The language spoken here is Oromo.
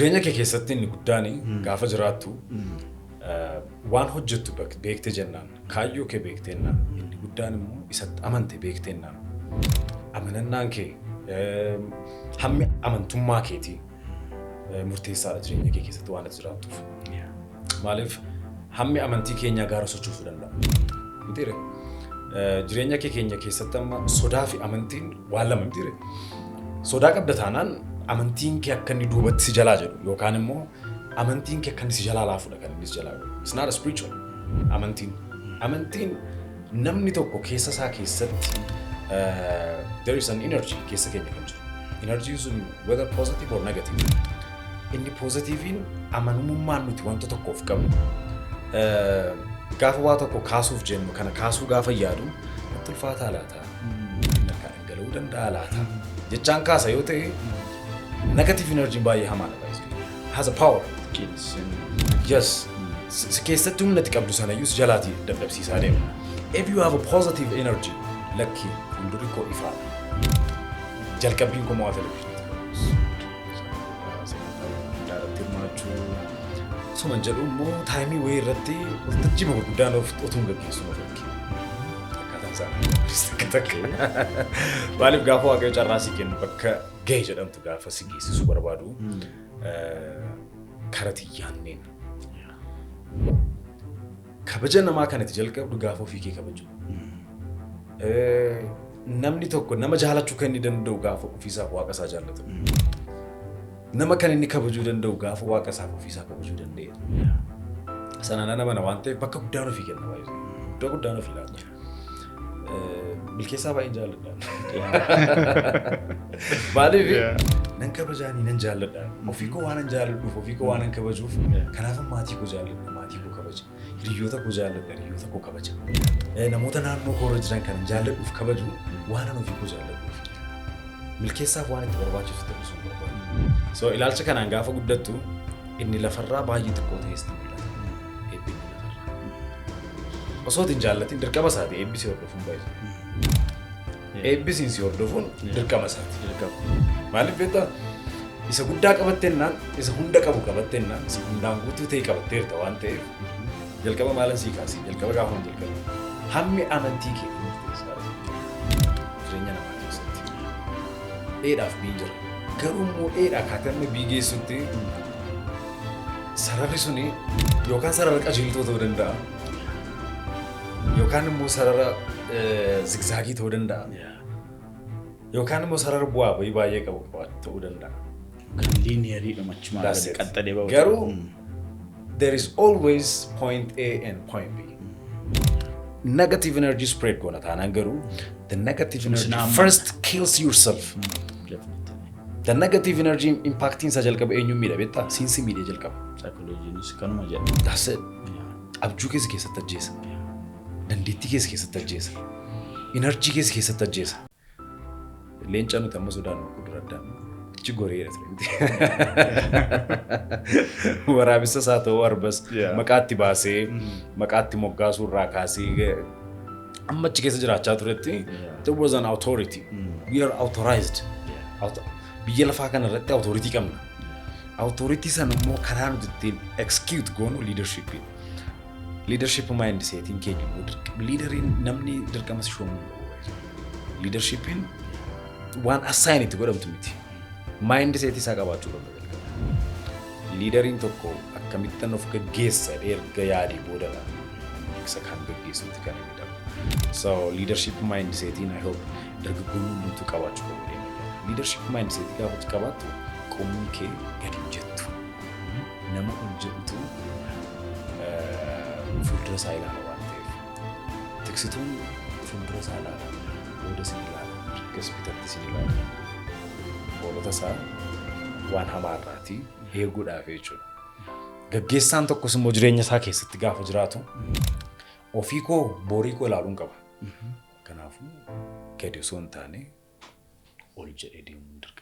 jireenya kee keessatti inni guddaani gaafa jiraattu waan hojjettu beektee jennaan kaayyoo kee beekteenna inni guddaan immoo isatti amante beekteenna amanannaan kee hammi amantummaa keetii murteessaadha jireenya kee keessatti waan jiraattuuf maaliif hammi amantii keenya gaara sochoosuu danda'a mitiire jireenya keenya keessatti amma sodaa fi amantiin waan lama mitiire sodaa qabda taanaan amantiin kee akka inni duubatti si jalaa jedhu yookaan immoo amantiin kee akka inni si jalaa laafuudha kan inni si jalaa jedhu. It's not a spiritual amantiin namni tokko keessa isaa keessatti there is an energy keessa keenya kan jiru. Energy is whether positive or negative. Inni positiiviin amanamummaan nuti wanta tokkoof qabnu gaafa waa tokko kaasuuf jennu kana kaasuu gaafa yaadu natti ulfaataa laata akka dhangala'uu danda'a laata jechaan kaasa yoo ta'e negative energy baay'ee hamaadha has a power yes si keessatti humna itti qabdu sana iyyuu si jalaatii dadhabsiisaa deema if you have a positive energy lakki fuuldurri koo ifaadha jalqabbiin koo mo'aa televizyiinii hirmaachuu suman jedhu immoo taayimii wayii irratti waltajjii gurguddaan otuun gaggeessu nu fakki akkaataan isaa takka maaliif gaafa waaqayyo carraa si kennu bakka ga'e jedhamtu gaafa si geessisu barbaadu karati yaanneen kabaja namaa kanatti jalqabdu gaafa ofii kee kabaju namni tokko nama jaalachuu kan inni danda'u gaafa ofiisaaf waaqa isaa jaallatu nama kan inni kabajuu danda'u gaafa waaqa isaaf ofiisaa kabajuu danda'e sanaan nama waan ta'eef bakka guddaan ofii kenna baay'ee iddoo guddaan ofii laata Milkeessaa baay'een jaalladha maaliif nan kabajaanii nan jaalladha ofii koo waan nan jaalladhuuf ofii koo waan nan kabajuuf kanaaf maatii koo jaalladha maatii koo kabaja hiriyoota koo jaalladha hiriyoota koo kabaja namoota naannoo koo irra jiran kan jaalladhuuf kabaju waan nan ofii koo jaalladhuuf Milkeessaaf waan itti barbaachisu ta'uu sun barbaadu so ilaalcha kanaan gaafa guddattu inni lafarraa baay'ee xiqqoo ta'es ni mul'ata eebbinni lafarraa osoo hin jaallatin dirqama isaati eebbisi hordofuun baay'ee eebbisiin si hordofuun dirqama isaati maaliif beektaa isa guddaa qabatteennaan isa hunda qabu qabatteennaan isa hundaan guutuu ta'e qabatteerta waan ta'eef jalqaba maalan sii kaasii jalqaba gaafa hin jalqabu hammi amantii kee jireenya namaa keessatti dheedhaaf bii jira garuu immoo dheedhaa kaatamne bii geessutti sararri suni yookaan sarara qajeeltoo ta'uu danda'a yookaan immoo sarara zigzaagii ta'uu danda'a yookaan immoo sarara bu'aa bayii baay'ee qabu ta'uu danda'a. Kan lineariidhuma achumaan gadi qaxxalee bahu. Garuu there is always point A and point B. Negative energy spread goona taanaan garuu the negative energy first kills yourself. The negative energy impacting isa jalqaba eenyuun miidha beektaa siinsi miidhee jalqaba. Psychologiinis kanuma jedha. That's it. Abjuu keessa keessatti ajjeesa. Dandeettii keessa keessatti ajjeesa. Energy keessa keessatti ajjeesa. Leenca nuti amma sodaannu kudura addaan ichi goreera ture. Waraabessa isaa ta'uu arbas maqaatti baasee maqaatti moggaasuu irraa kaasee amma achi keessa jiraachaa turetti there was an authority. We are authorized. Biyya lafaa kana irratti authority qabna. Authority sana immoo karaa nuti ittiin execute goonu leadership. Leadership mind setting keenya leaderiin namni dirqama si shoomuu qabu. Leadershipin waan assign itti godhamtu miti. Mind set isaa qabaachuu qaba. Leaderiin tokko akkamittan of gaggeessa erga yaadii boodadha. Isa kan gaggeessuuti kan inni dhabu. So leadership mind setting I hope dargaggoonni hundumtuu qabaachuu qabu. Leadership mind setting gaafa qabaattu qomuun kee gadi hojjettu. Nama hojjettu fuuldura isaa ilaala waan ta'eef. Tiksituun fuuldura isaa ilaala. Booda si ilaala. Mirgas bitatti si ilaala. Hoolota isaa waan hamaa irraatii eeguudhaaf jechuudha. Gaggeessaan tokkos immoo jireenya isaa keessatti gaafa jiraatu ofii koo boorii koo ilaaluun qaba. Kanaafuu gadi osoo hin taane ol jedhee deemuun dirqama.